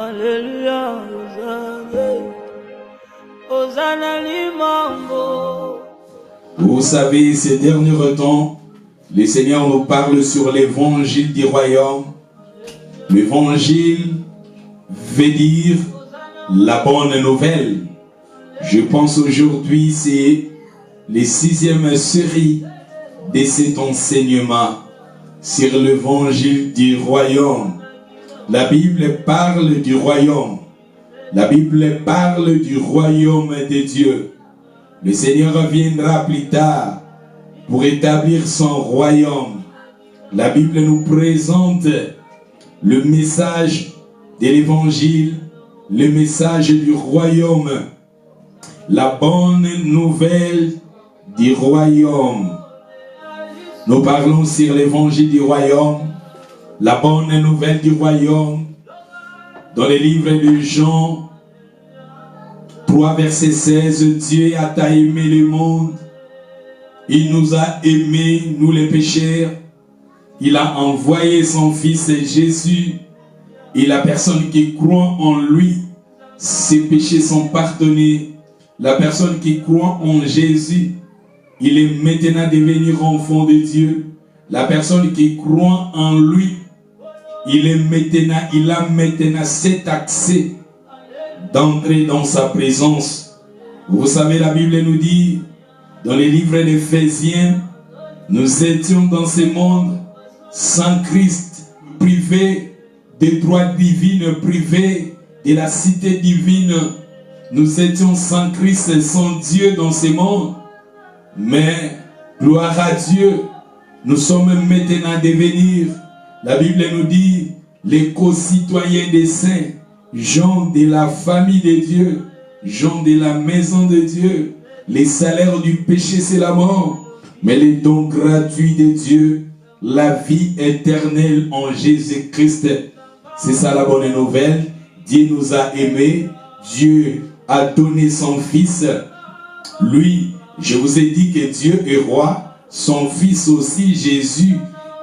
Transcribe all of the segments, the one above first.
Alléluia, Hosanna Limango. Vous savez, ces derniers temps, le Seigneur nous parle sur l'évangile du royaume. L'évangile veut dire la bonne nouvelle. Je pense aujourd'hui c'est la 6e série de cet enseignement sur l'évangile du royaume. La Bible parle du royaume. La Bible parle du royaume de Dieu. Le Seigneur reviendra plus tard pour établir son royaume. La Bible nous présente le message de l'évangile, le message du royaume, la bonne nouvelle du royaume. Nous parlons sur l'évangile du royaume, la bonne nouvelle du royaume. Dans le livre de Jean 3, verset 16, Dieu a tant aimé le monde, il nous a aimés, nous les pécheurs, il a envoyé son Fils Jésus, et la personne qui croit en lui, ses péchés sont pardonnés. La personne qui croit en Jésus, il est maintenant devenu enfant de Dieu. La personne qui croit en lui, il a maintenant cet accès d'entrer dans sa présence. Vous savez, la Bible nous dit, dans les livres d'Éphésiens, nous étions dans ce monde sans Christ, privés des droits divins, privés de la cité divine. Nous étions sans Christ et sans Dieu dans ce monde. Mais, gloire à Dieu, nous sommes maintenant devenir, la Bible nous dit, les co-citoyens des saints, gens de la famille de Dieu, gens de la maison de Dieu. Les salaires du péché, c'est la mort. Mais les dons gratuits de Dieu, la vie éternelle en Jésus-Christ. C'est ça la bonne nouvelle. Dieu nous a aimés. Dieu a donné son Fils. Lui, je vous ai dit que Dieu est roi. Son Fils aussi, Jésus,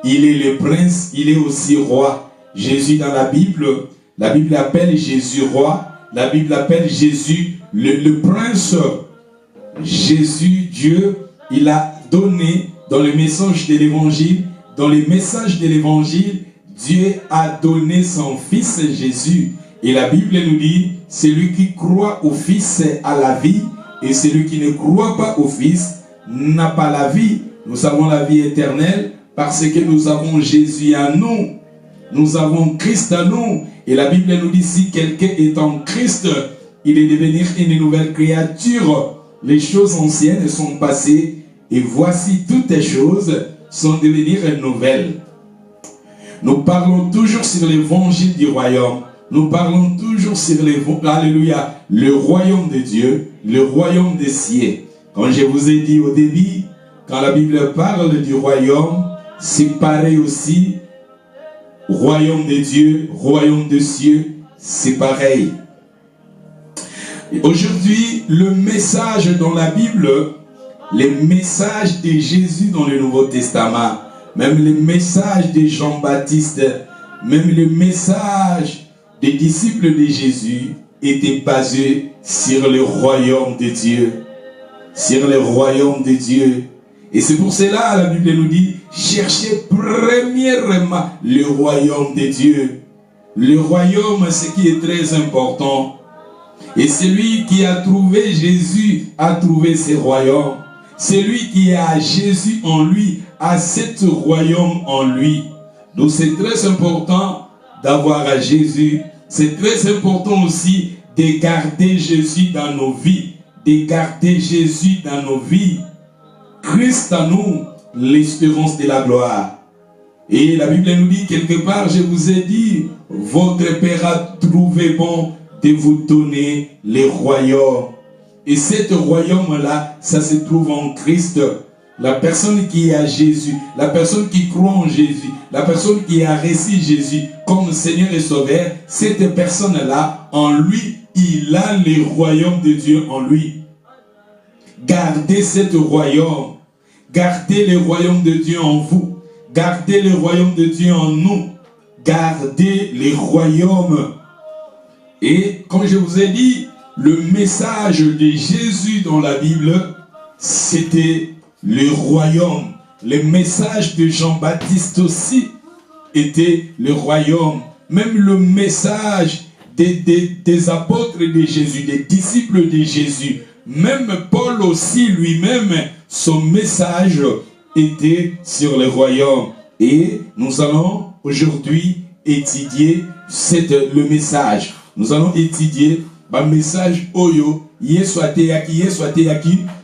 il est le prince, il est aussi roi. Jésus dans la Bible appelle Jésus roi. La Bible appelle Jésus le prince. Jésus, Dieu, il a donné dans le message de l'évangile, dans les messages de l'évangile, Dieu a donné son Fils Jésus. Et la Bible nous dit, celui qui croit au Fils a la vie, et celui qui ne croit pas au Fils n'a pas la vie. Nous avons la vie éternelle parce que nous avons Jésus à nous. Nous avons Christ à nous. Et la Bible nous dit, si quelqu'un est en Christ, il est devenu une nouvelle créature. Les choses anciennes sont passées et voici toutes les choses sont devenues nouvelles. Nous parlons toujours sur l'évangile du royaume. Nous parlons toujours sur alléluia, le royaume de Dieu, le royaume des cieux. Quand je vous ai dit au début, quand la Bible parle du royaume, c'est pareil aussi. Royaume de Dieu, royaume des cieux, c'est pareil. Aujourd'hui, le message dans la Bible, les messages de Jésus dans le Nouveau Testament, même les messages de Jean-Baptiste, même les messages des disciples de Jésus étaient basés sur le royaume de Dieu. Sur le royaume de Dieu. Et c'est pour cela, la Bible nous dit, cherchez premièrement le royaume de Dieu. Le royaume, c'est ce qui est très important. Et celui qui a trouvé Jésus a trouvé ce royaume. Celui qui a Jésus en lui a ce royaume en lui. Donc c'est très important d'avoir à Jésus. C'est très important aussi de garder Jésus dans nos vies. De garder Jésus dans nos vies. Christ à nous, l'espérance de la gloire. Et la Bible nous dit quelque part, je vous ai dit, votre Père a trouvé bon de vous donner les royaumes. Et cet royaume-là, ça se trouve en Christ. La personne qui est à Jésus, la personne qui croit en Jésus, la personne qui a reçu Jésus comme Seigneur et Sauveur, cette personne-là, en lui, il a le royaume de Dieu en lui. Gardez ce royaume. Gardez le royaume de Dieu en vous. Gardez le royaume de Dieu en nous. Gardez le royaume. Et comme je vous ai dit, le message de Jésus dans la Bible, c'était le royaume. Le message de Jean-Baptiste aussi était le royaume. Même le message des apôtres de Jésus, des disciples de Jésus, même Paul aussi lui-même, son message était sur le royaume. Et nous allons aujourd'hui étudier le message. Nous allons étudier le message Oyo, Yeswateyaki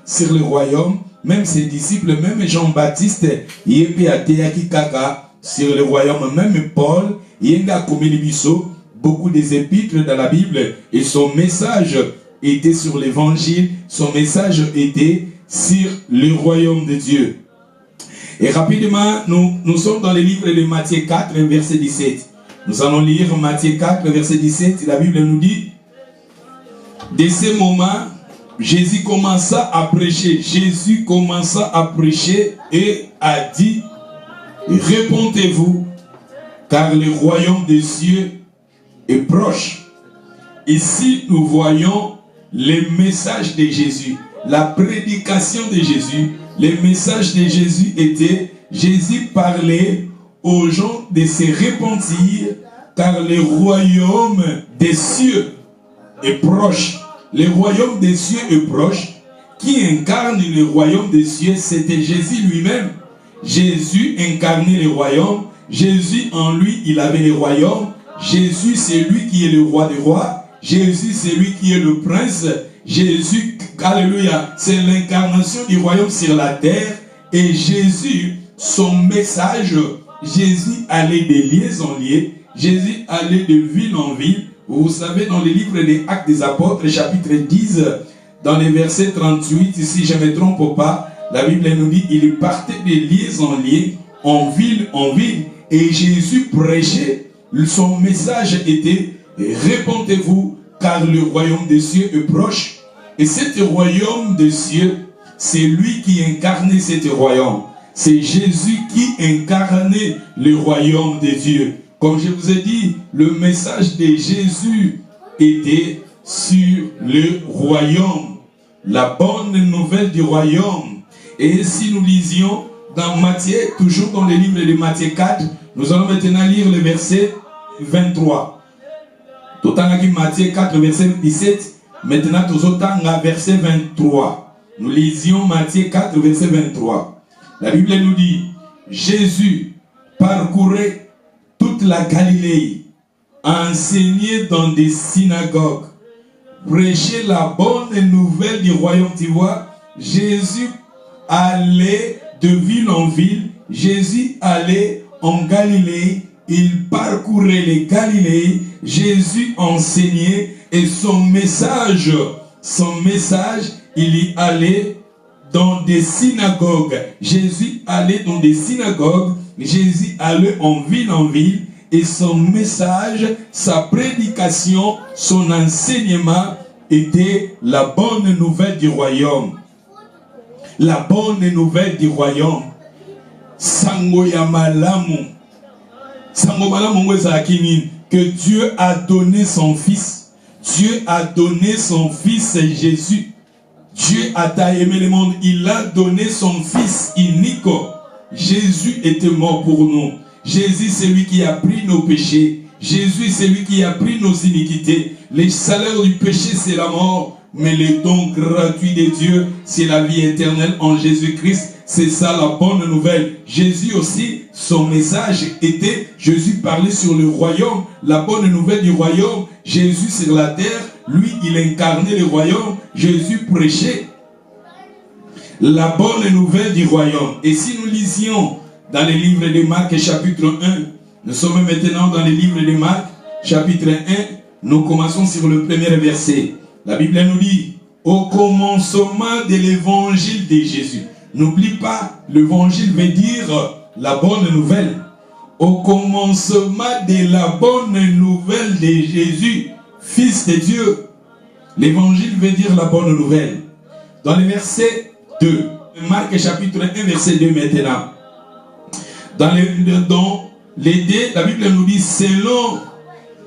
sur le royaume. Même ses disciples, même Jean-Baptiste, Yeswateyaki Kaka sur le royaume. Même Paul, Yenga Komelibiso, beaucoup des épîtres dans la Bible. Et son message était sur l'évangile. Son message était sur le royaume de Dieu. Et rapidement, nous sommes dans le livre de Matthieu 4, verset 17. Nous allons lire Matthieu 4, verset 17. La Bible nous dit, dès ce moment, Jésus commença à prêcher. Jésus commença à prêcher et a dit, répondez-vous, car le royaume des cieux est proche. Ici, nous voyons les messages de Jésus, la prédication de Jésus. Les messages de Jésus étaient, Jésus parlait aux gens de se repentir, car le royaume des cieux est proche. Le royaume des cieux est proche. Qui incarne le royaume des cieux, c'était Jésus lui-même. Jésus incarnait le royaume. Jésus en lui, il avait le royaume. Jésus, c'est lui qui est le roi des rois. Jésus, c'est lui qui est le prince. Jésus, alléluia, c'est l'incarnation du royaume sur la terre. Et Jésus, son message, Jésus allait de lieu en lieu. Jésus allait de ville en ville. Vous savez, dans le livre des Actes des Apôtres, chapitre 10, dans les versets 38, si je ne me trompe pas, la Bible nous dit, il partait de lieu en lieu, en ville, et Jésus prêchait. Son message était, répentez-vous, car le royaume des cieux est proche. Et cet royaume des cieux, c'est lui qui incarnait cet royaume. C'est Jésus qui incarnait le royaume de Dieu. Comme je vous ai dit, le message de Jésus était sur le royaume. La bonne nouvelle du royaume. Et si nous lisions dans Matthieu, toujours dans le livre de Matthieu 4, nous allons maintenant lire le verset 23. Tout en Matthieu 4, verset 17, maintenant tout autant verset 23. Nous lisions Matthieu 4, verset 23. La Bible nous dit, Jésus parcourait toute la Galilée, enseignait dans des synagogues, prêchait la bonne nouvelle du royaume. Tu vois, Jésus allait de ville en ville, Jésus allait en Galilée, il parcourait les Galilées, Jésus enseignait et son message, il y allait dans des synagogues. Jésus allait dans des synagogues, Jésus allait en ville et son message, sa prédication, son enseignement était la bonne nouvelle du royaume. La bonne nouvelle du royaume. Sango ya malamu. Sango malamu que Dieu a donné son fils. Dieu a donné son fils Jésus. Dieu a aimé le monde. Il a donné son fils unique. Jésus était mort pour nous. Jésus, c'est lui qui a pris nos péchés. Jésus, c'est lui qui a pris nos iniquités. Le salaire du péché, c'est la mort. Mais le don gratuit de Dieu, c'est la vie éternelle en Jésus-Christ. C'est ça la bonne nouvelle. Jésus aussi, son message était, Jésus parlait sur le royaume, la bonne nouvelle du royaume. Jésus sur la terre, lui, il incarnait le royaume. Jésus prêchait la bonne nouvelle du royaume. Et si nous lisions dans le livre de Marc, chapitre 1, nous sommes maintenant dans le livre de Marc, chapitre 1, nous commençons sur le premier verset. La Bible nous dit, au commencement de l'évangile de Jésus. N'oublie pas, l'évangile veut dire la bonne nouvelle. Au commencement de la bonne nouvelle de Jésus, Fils de Dieu. L'évangile veut dire la bonne nouvelle. Dans le verset 2, Marc chapitre 1, verset 2 maintenant. Dans les deux, la Bible nous dit, selon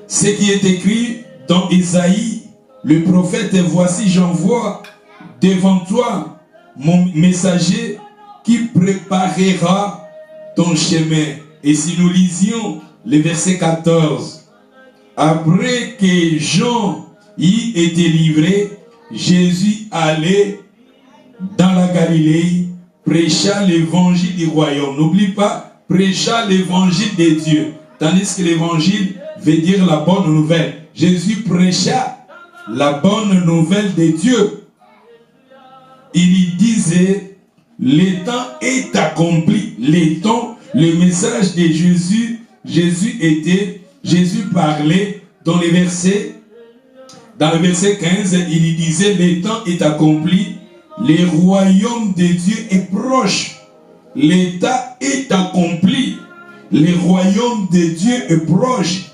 ce qui est écrit dans Ésaïe, le prophète, voici j'envoie devant toi mon messager qui préparera ton chemin. Et si nous lisions le verset 14, après que Jean y était livré, Jésus allait dans la Galilée, prêcha l'évangile du royaume. N'oublie pas, prêcha l'évangile de Dieu. Tandis que l'évangile veut dire la bonne nouvelle. Jésus prêcha la bonne nouvelle de Dieu. Il y disait, le temps est accompli. Le temps, le message de Jésus, Jésus parlait dans le verset 15, il y disait, le temps est accompli, le royaume de Dieu est proche. L'état est accompli, le royaume de Dieu est proche.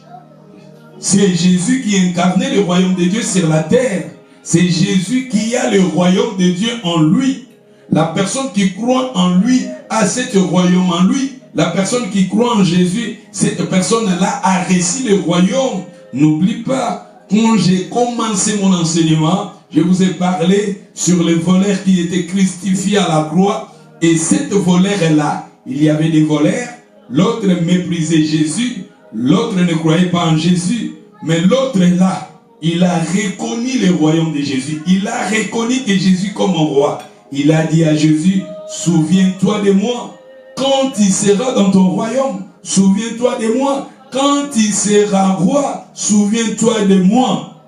C'est Jésus qui incarnait le royaume de Dieu sur la terre. C'est Jésus qui a le royaume de Dieu en lui. La personne qui croit en lui a ce royaume en lui. La personne qui croit en Jésus, cette personne-là a reçu le royaume. N'oublie pas, quand j'ai commencé mon enseignement, je vous ai parlé sur le voleur qui était crucifié à la croix. Et cette voleur-là, il y avait des voleurs. L'autre méprisait Jésus. L'autre ne croyait pas en Jésus. Mais l'autre là, il a reconnu le royaume de Jésus. Il a reconnu que Jésus comme roi. Il a dit à Jésus, souviens-toi de moi quand il sera dans ton royaume. Souviens-toi de moi quand il sera roi. Souviens-toi de moi.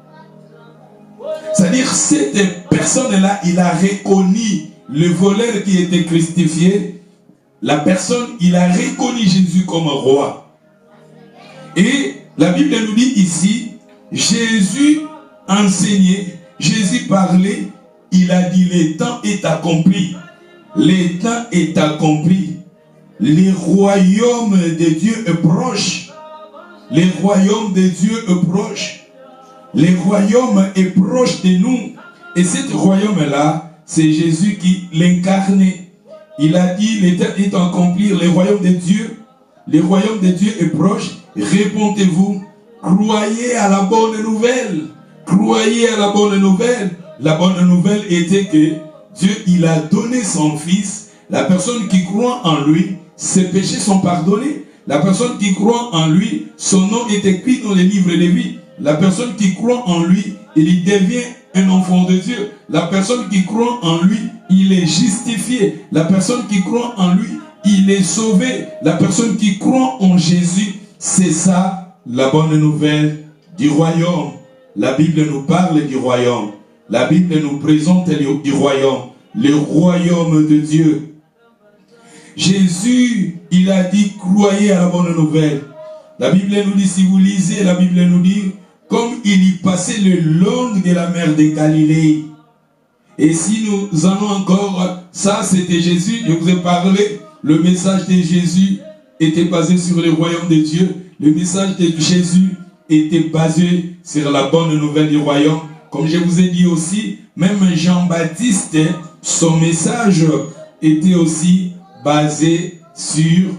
C'est-à-dire, cette personne-là, il a reconnu le voleur qui était crucifié. La personne, il a reconnu Jésus comme roi. Et la Bible nous dit ici, Jésus enseignait, Jésus parlait, il a dit, le temps est accompli. Le temps est accompli. Le royaume de Dieu est proche. Le royaume de Dieu est proche. Le royaume est proche de nous. Et ce royaume-là, c'est Jésus qui l'incarnait. Il a dit, le temps est accompli, le royaume de Dieu. Le royaume de Dieu est proche. Répondez-vous. Croyez à la bonne nouvelle. Croyez à la bonne nouvelle. La bonne nouvelle était que Dieu, il a donné son Fils. La personne qui croit en lui, ses péchés sont pardonnés. La personne qui croit en lui, son nom est écrit dans les livres de vie. La personne qui croit en lui, il devient un enfant de Dieu. La personne qui croit en lui, il est justifié. La personne qui croit en lui, il est sauvé. La personne qui croit en Jésus, c'est ça la bonne nouvelle du royaume. La Bible nous parle du royaume. La Bible nous présente du royaume. Le royaume de Dieu. Jésus, il a dit, croyez à la bonne nouvelle. La Bible nous dit, si vous lisez, la Bible nous dit, comme il y passait le long de la mer de Galilée. Et si nous en avons encore, ça c'était Jésus, je vous ai parlé, le message de Jésus était basé sur le royaume de Dieu. Le message de Jésus était basé sur la bonne nouvelle du royaume. Comme je vous ai dit aussi, même Jean-Baptiste, son message était aussi basé sur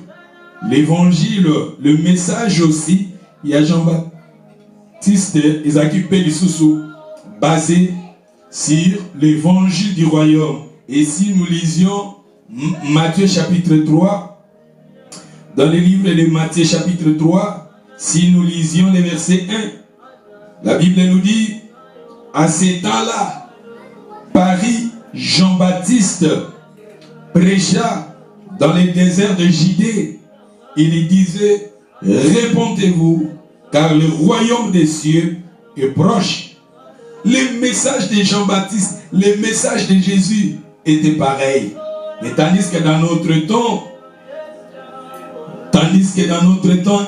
l'évangile. Le message aussi, il y a Jean-Baptiste, Isaac Pélissousou, basé sur l'évangile du royaume. Et si nous lisions Matthieu chapitre 3, dans le livre de Matthieu chapitre 3, si nous lisions les versets 1, la Bible nous dit, à ces temps-là, Paris, Jean-Baptiste prêcha dans les déserts de Judée. Il disait, répondez-vous, car le royaume des cieux est proche. Les messages de Jean-Baptiste, les messages de Jésus étaient pareils. Mais tandis que dans notre temps,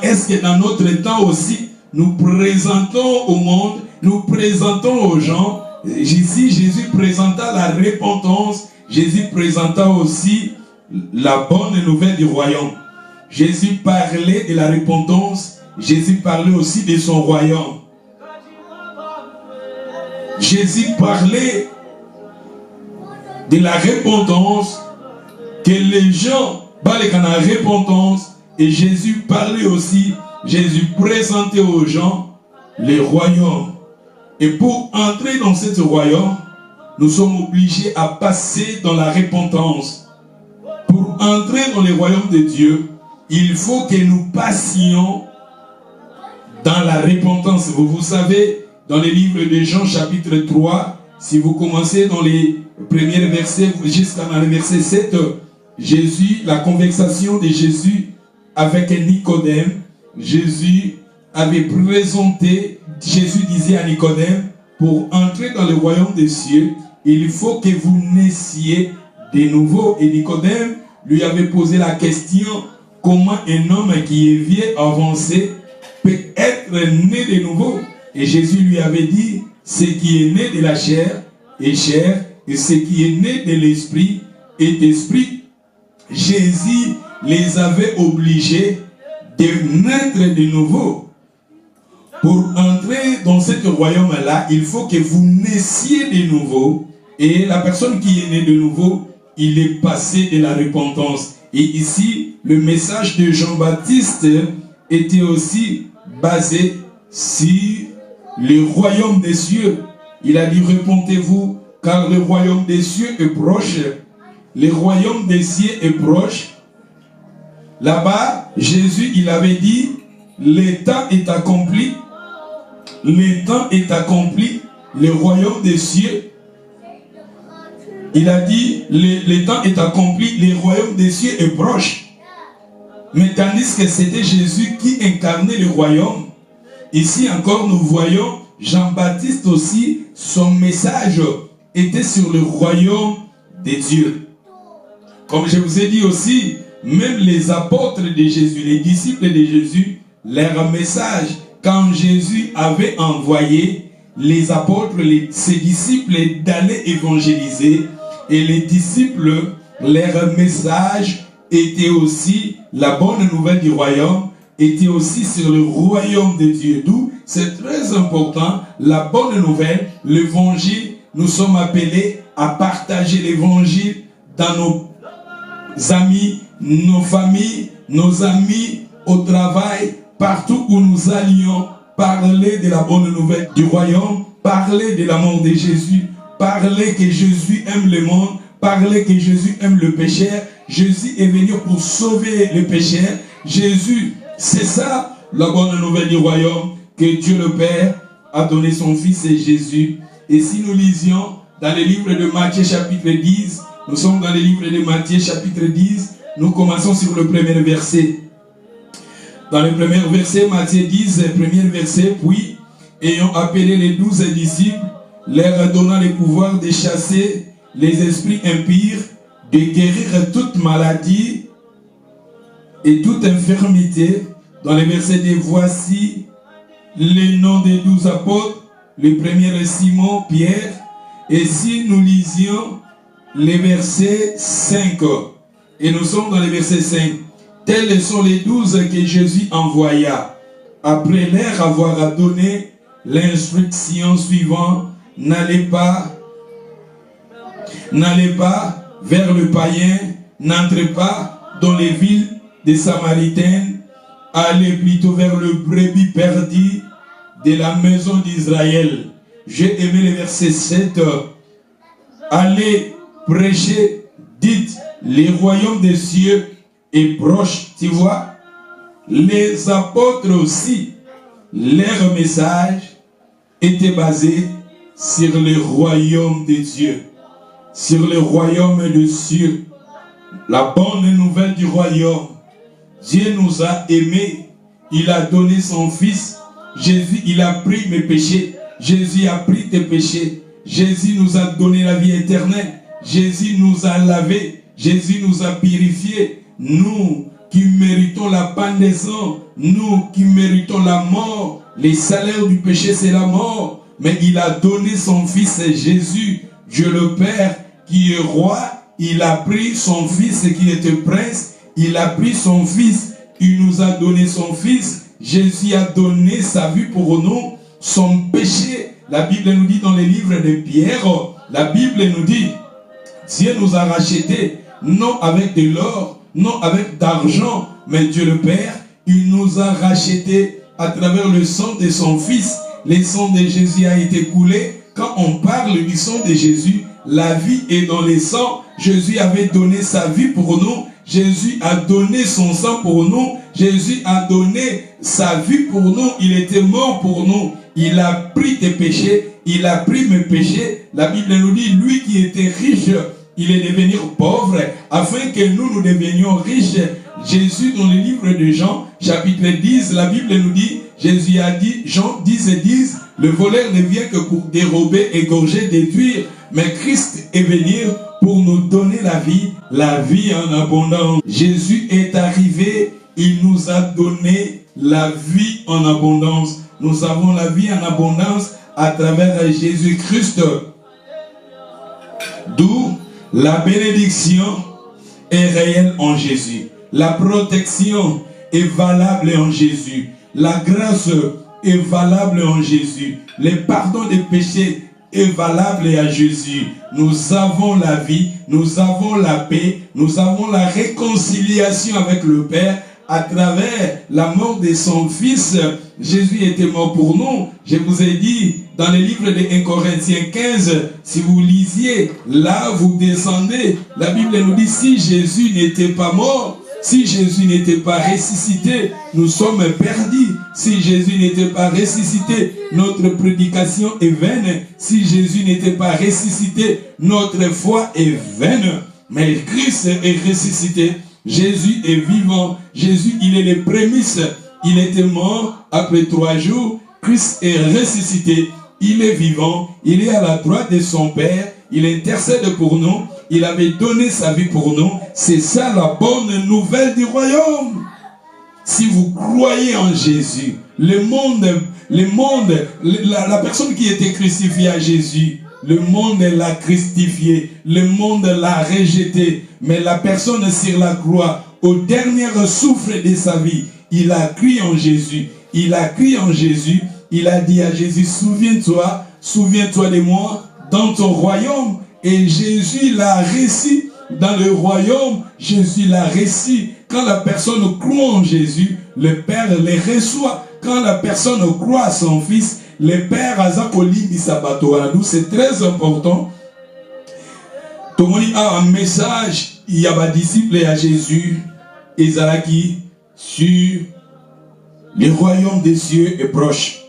est-ce que dans notre temps aussi, nous présentons au monde, nous présentons aux gens, ici Jésus présenta la repentance, Jésus présenta aussi la bonne nouvelle du royaume. Jésus parlait de la repentance, Jésus parlait aussi de son royaume. Jésus parlait de la repentance, que les gens parlaient de la repentance, et Jésus parlait aussi, Jésus présentait aux gens le royaume. Et pour entrer dans ce royaume, nous sommes obligés à passer dans la repentance. Pour entrer dans le royaume de Dieu, il faut que nous passions dans la repentance. Vous savez, dans les livres de Jean chapitre 3, si vous commencez dans les premiers versets jusqu'à le verset 7, Jésus, la conversation de Jésus avec Nicodème, Jésus avait présenté, Jésus disait à Nicodème, pour entrer dans le royaume des cieux, il faut que vous naissiez de nouveau. Et Nicodème lui avait posé la question, comment un homme qui est vieux, avancé, peut être né de nouveau? Et Jésus lui avait dit, ce qui est né de la chair est chair, et ce qui est né de l'esprit est esprit. Jésus les avait obligés de naître de nouveau. Pour entrer dans ce royaume-là, il faut que vous naissiez de nouveau. Et la personne qui est née de nouveau, il est passé de la repentance. Et ici, le message de Jean-Baptiste était aussi basé sur le royaume des cieux. Il a dit, repentez-vous, car le royaume des cieux est proche. Le royaume des cieux est proche. Là-bas, Jésus, il avait dit, le temps est accompli. Le temps est accompli. Le royaume des cieux. Il a dit, le temps est accompli. Le royaume des cieux est proche. Mais tandis que c'était Jésus qui incarnait le royaume. Ici encore, nous voyons Jean-Baptiste aussi, son message était sur le royaume des dieux. Comme je vous ai dit aussi, même les apôtres de Jésus, les disciples de Jésus, leur message, quand Jésus avait envoyé les apôtres, ses disciples d'aller évangéliser, et les disciples, leur message était aussi la bonne nouvelle du royaume, était aussi sur le royaume de Dieu. D'où c'est très important, la bonne nouvelle, l'évangile, nous sommes appelés à partager l'évangile dans nos amis, nos familles, nos amis, au travail, partout où nous allions, parler de la bonne nouvelle du royaume, parler de l'amour de Jésus, parler que Jésus aime le monde, parler que Jésus aime le pécheur. Jésus est venu pour sauver le pécheur. Jésus, c'est ça la bonne nouvelle du royaume, que Dieu le Père a donné son Fils et Jésus. Et si nous lisions dans le livre de Matthieu chapitre 10, nous sommes dans le livre de Matthieu chapitre 10, nous commençons sur le premier verset. Dans le premier verset, Matthieu 10, premier verset, puis, ayant appelé les 12 disciples, leur donnant le pouvoir de chasser les esprits impurs, de guérir toute maladie et toute infirmité. Dans le verset de voici les noms des 12 apôtres. Le premier est Simon, Pierre. Et si nous lisions les versets 5, et nous sommes dans le verset 5, tels sont les 12 que Jésus envoya, après leur avoir donné l'instruction suivante, n'allez pas vers le païen, n'entrez pas dans les villes des Samaritaines, allez plutôt vers le brebis perdu de la maison d'Israël. J'ai aimé le verset 7. Allez prêcher, dites, le royaume des cieux est proche. Tu vois, les apôtres aussi, leur message était basé sur le royaume de Dieu, sur le royaume des cieux, la bonne nouvelle du royaume. Dieu nous a aimés, il a donné son Fils. Jésus, il a pris mes péchés. Jésus a pris tes péchés. Jésus nous a donné la vie éternelle. Jésus nous a lavés. Jésus nous a purifiés. Nous qui méritons la pendaison, nous qui méritons la mort, les salaires du péché c'est la mort. Mais il a donné son Fils Jésus, Dieu le Père qui est roi. Il a pris son Fils qui était prince. Il a pris son Fils. Il nous a donné son Fils. Jésus a donné sa vie pour nous. Son péché, la Bible nous dit dans les livres de Pierre, la Bible nous dit, Dieu nous a rachetés, non avec de l'or, non avec d'argent, mais Dieu le Père, il nous a rachetés à travers le sang de son Fils. le sang de Jésus a été coulé. Quand on parle du sang de Jésus, la vie est dans le sang. Jésus avait donné sa vie pour nous. Jésus a donné son sang pour nous. Jésus a donné sa vie pour nous. Il était mort pour nous. Il a pris tes péchés. Il a pris mes péchés. La Bible nous dit, lui qui était riche, il est devenu pauvre, afin que nous devenions riches. Jésus, dans le livre de Jean, chapitre 10, la Bible nous dit, Jésus a dit, Jean 10 et 10, le voleur ne vient que pour dérober, égorger, détruire, mais Christ est venu pour nous donner la vie en abondance. Jésus est arrivé, il nous a donné la vie en abondance. Nous avons la vie en abondance à travers Jésus-Christ. D'où la bénédiction est réelle en Jésus. La protection est valable en Jésus. La grâce est valable en Jésus. Le pardon des péchés est valable à Jésus. Nous avons la vie, nous avons la paix, nous avons la réconciliation avec le Père à travers la mort de son Fils. Jésus était mort pour nous. Je vous ai dit dans le livre de 1 Corinthiens 15, si vous lisiez, là vous descendez, la Bible nous dit, si Jésus n'était pas mort, si Jésus n'était pas ressuscité, nous sommes perdus. Si Jésus n'était pas ressuscité, notre prédication est vaine. Si Jésus n'était pas ressuscité, notre foi est vaine. Mais Christ est ressuscité. Jésus est vivant. Jésus, il est les prémices. Il était mort après 3 jours. Christ est ressuscité. Il est vivant. Il est à la droite de son Père. Il intercède pour nous. Il avait donné sa vie pour nous. C'est ça la bonne nouvelle du royaume. Si vous croyez en Jésus, la personne qui était crucifiée à Jésus, le monde l'a crucifié, le monde l'a rejeté. Mais la personne sur la croix, au dernier souffle de sa vie, il a crié en Jésus. Il a crié en Jésus. Il a dit à Jésus, souviens-toi de moi dans ton royaume. Et Jésus l'a réussi dans le royaume. Jésus l'a réussi. Quand la personne croit en Jésus, le Père les reçoit. Quand la personne croit à son Fils, le Père Azakoli Bisabato. C'est très important. Tout le monde a un message. Il y a des disciples à Jésus. Ezalaki sur le royaume des cieux est proche.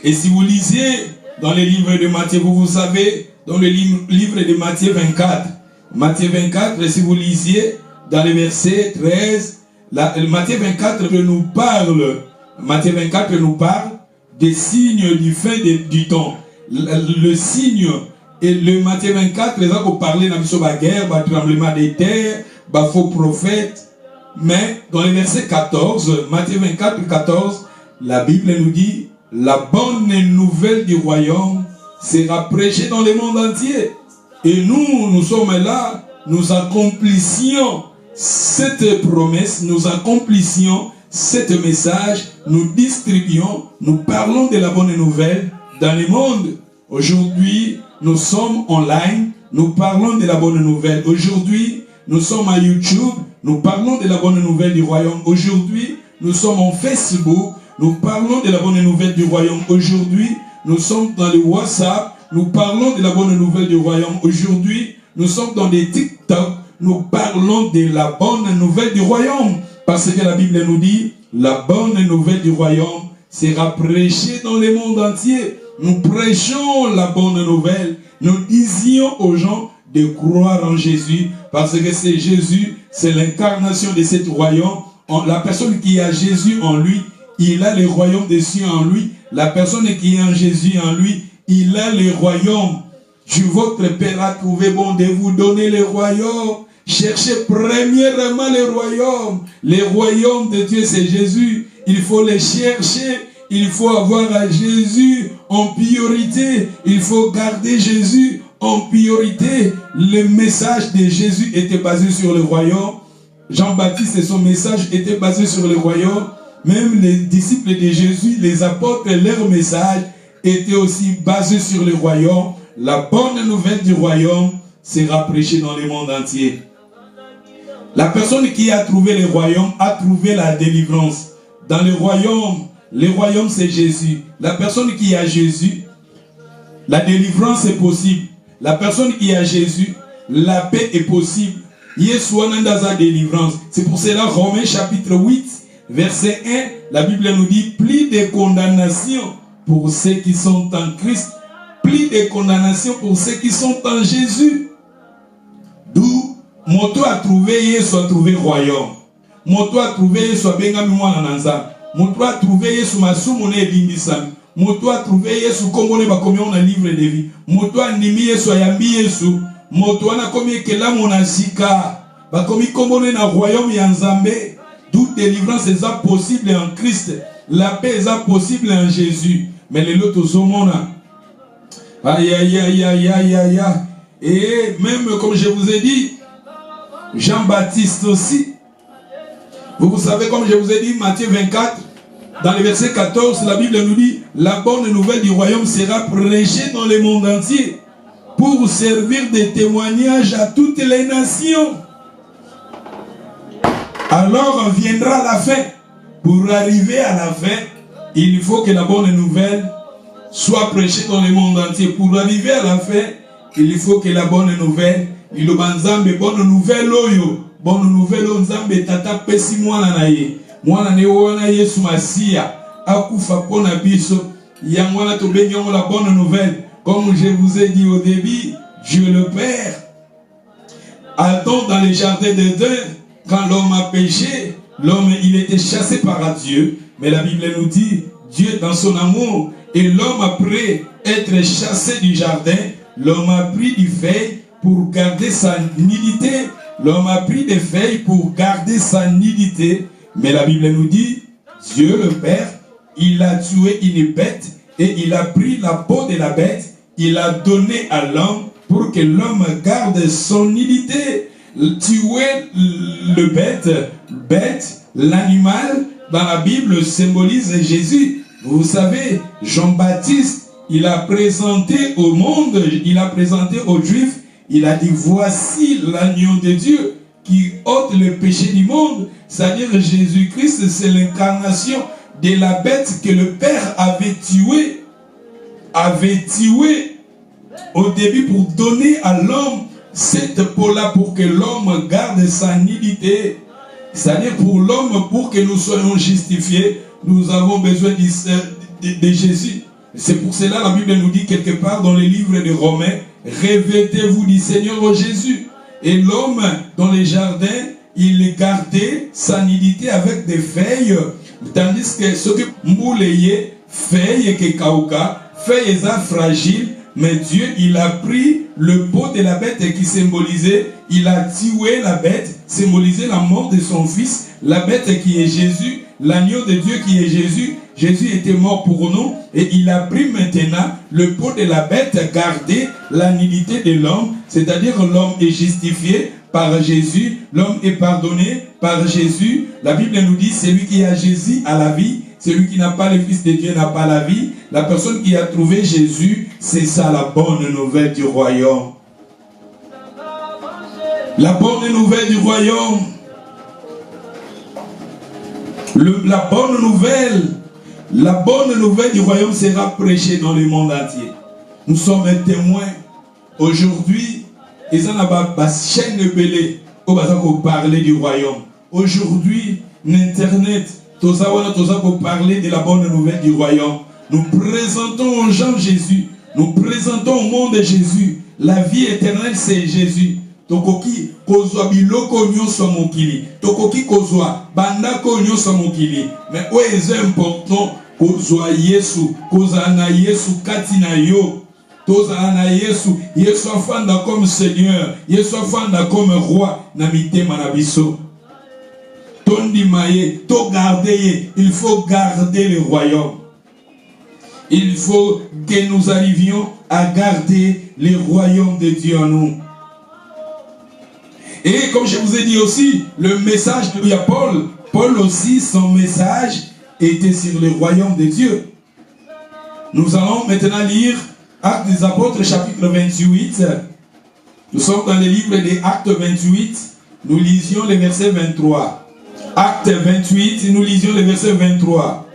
Et si vous lisez dans le livre de Matthieu, vous savez, dans le livre de Matthieu 24, Matthieu 24, si vous lisiez dans le verset 13, Matthieu 24 nous parle des signes du fin du temps. Le signe, et le Matthieu 24, les gens qui parlent de la guerre, de tremblement des terres, de faux prophètes. Mais dans le verset 14, Matthieu 24, 14, la Bible nous dit, la bonne nouvelle du royaume sera prêchée dans le monde entier. Et nous sommes là, nous accomplissions cette promesse, nous accomplissions ce message, nous distribuons, nous parlons de la bonne nouvelle dans le monde. Aujourd'hui, nous sommes online, nous parlons de la bonne nouvelle. Aujourd'hui, nous sommes à YouTube, nous parlons de la bonne nouvelle du royaume. Aujourd'hui, nous sommes en Facebook, nous parlons de la bonne nouvelle du royaume. Aujourd'hui, nous sommes dans le WhatsApp, nous parlons de la bonne nouvelle du royaume. Aujourd'hui, nous sommes dans des TikTok, nous parlons de la bonne nouvelle du royaume. Parce que la Bible nous dit, la bonne nouvelle du royaume sera prêchée dans le monde entier. Nous prêchons la bonne nouvelle. Nous disions aux gens de croire en Jésus. Parce que c'est Jésus, c'est l'incarnation de ce royaume. La personne qui a Jésus en lui, il a le royaume des cieux en lui. La personne qui est en Jésus en lui, il a le royaume. Votre Père a trouvé bon de vous donner le royaume. Cherchez premièrement le royaume. Le royaume de Dieu, c'est Jésus. Il faut le chercher. Il faut avoir à Jésus en priorité. Il faut garder Jésus en priorité. Le message de Jésus était basé sur le royaume. Jean-Baptiste et son message était basé sur le royaume. Même les disciples de Jésus, les apôtres, leur message était aussi basé sur le royaume. La bonne nouvelle du royaume sera prêchée dans le monde entier. La personne qui a trouvé le royaume a trouvé la délivrance. Dans le royaume, Le royaume, c'est Jésus. La personne qui a Jésus, la délivrance est possible. La personne qui a Jésus, la paix est possible. Yesouananda délivrance. C'est pour cela, Romains chapitre 8, verset 1, la Bible nous dit, plus de condamnation pour ceux qui sont en Christ, plus de condamnation pour ceux qui sont en Jésus. D'où, Moto a trouvé Yesu a trouvé royaume. Moto a trouvé Yesu a bengami mwana nanza. Moto a trouvé Yesu masumu ne bimbisami. Moto a trouvé Yesu komone bakomi on a livre de vie. Moto a nimi Yesu ayambi Yesu. Moto ana komi ekela mona sika. Bakomi komone na royaume ya Nzambe. Toute délivrance est possible en Christ. La paix est possible en Jésus. Mais les autres au monde. Aïe aïe aïe aïe aïe aïe. Et même comme je vous ai dit, Jean-Baptiste aussi. Vous savez, comme je vous ai dit, Matthieu 24, dans le verset 14, la Bible nous dit, la bonne nouvelle du royaume sera prêchée dans le monde entier pour servir de témoignage à toutes les nations. Alors viendra la fin. Pour arriver à la fin, il faut que la bonne nouvelle soit prêchée dans le monde entier. Pour arriver à la fin, il faut que la bonne nouvelle, bonne nouvelle oyo, bonne nouvelle Nzambe tata pesi mwana na ye. Mwana ne wana Yesu Masia, akufa pona biso, ya mwana to benyo la bonne nouvelle. Comme je vous ai dit au début, Dieu le Père, Adam dans le jardin d'Éden, quand l'homme a péché, l'homme il était chassé par Dieu. Mais la Bible nous dit, Dieu dans son amour, et l'homme après être chassé du jardin, l'homme a pris des feuilles pour garder sa nudité. L'homme a pris des feuilles pour garder sa nudité. Mais la Bible nous dit, Dieu le Père, il a tué une bête et il a pris la peau de la bête, il a donné à l'homme pour que l'homme garde son nudité. Tuer le bête, l'animal, dans la Bible symbolise Jésus. Vous savez, Jean-Baptiste, il a présenté au monde, il a présenté aux Juifs, il a dit, voici l'agneau de Dieu qui ôte le péché du monde. C'est-à-dire Jésus-Christ, c'est l'incarnation de la bête que le Père avait tuée au début pour donner à l'homme cette peau-là pour que l'homme garde sa nudité. C'est-à-dire pour l'homme, pour que nous soyons justifiés, nous avons besoin de Jésus. C'est pour cela la Bible nous dit quelque part dans les livres de Romains, revêtez-vous du Seigneur Jésus. Et l'homme dans les jardins, il gardait sa nudité avec des feuilles, tandis que ce que mouleye, feuilles que kauka, feuilles fragiles, mais Dieu, il a pris le peau de la bête qui symbolisait, il a tué la bête, symbolisait la mort de son fils, la bête qui est Jésus, l'agneau de Dieu qui est Jésus. Jésus était mort pour nous et il a pris maintenant le peau de la bête, gardé la nudité de l'homme, c'est-à-dire l'homme est justifié par Jésus, l'homme est pardonné par Jésus. La Bible nous dit, celui qui a Jésus a la vie, celui qui n'a pas le Fils de Dieu n'a pas la vie. La personne qui a trouvé Jésus, c'est ça la bonne nouvelle du royaume. La bonne nouvelle du royaume. La bonne nouvelle du royaume sera prêchée dans le monde entier. Nous sommes témoins. Aujourd'hui, ils ont une chaîne de belé pour parler du royaume. Aujourd'hui, l'Internet, tout ça pour parler de la bonne nouvelle du royaume. Nous présentons aux gens Jésus. Nous présentons au monde Jésus. La vie éternelle, c'est Jésus. Tokoki kozwa biloko nyoso mokili. Tokoki kozwa bandako nyoso mokili. Mais où est important kozwa Yesu, kozana Yesu katina yo. Tozana Yesu, Yesu afanda comme Seigneur, Yesu afanda comme roi na mitema na biso. Tondi maye, to garder, il faut garder le royaume. Il faut que nous arrivions à garder le royaume de Dieu en nous. Et comme je vous ai dit aussi, le message de Paul aussi, son message était sur le royaume de Dieu. Nous allons maintenant lire Actes des Apôtres, chapitre 28. Nous sommes dans le livre des Actes 28. Nous lisions le verset 23. Actes 28, nous lisions le verset 23.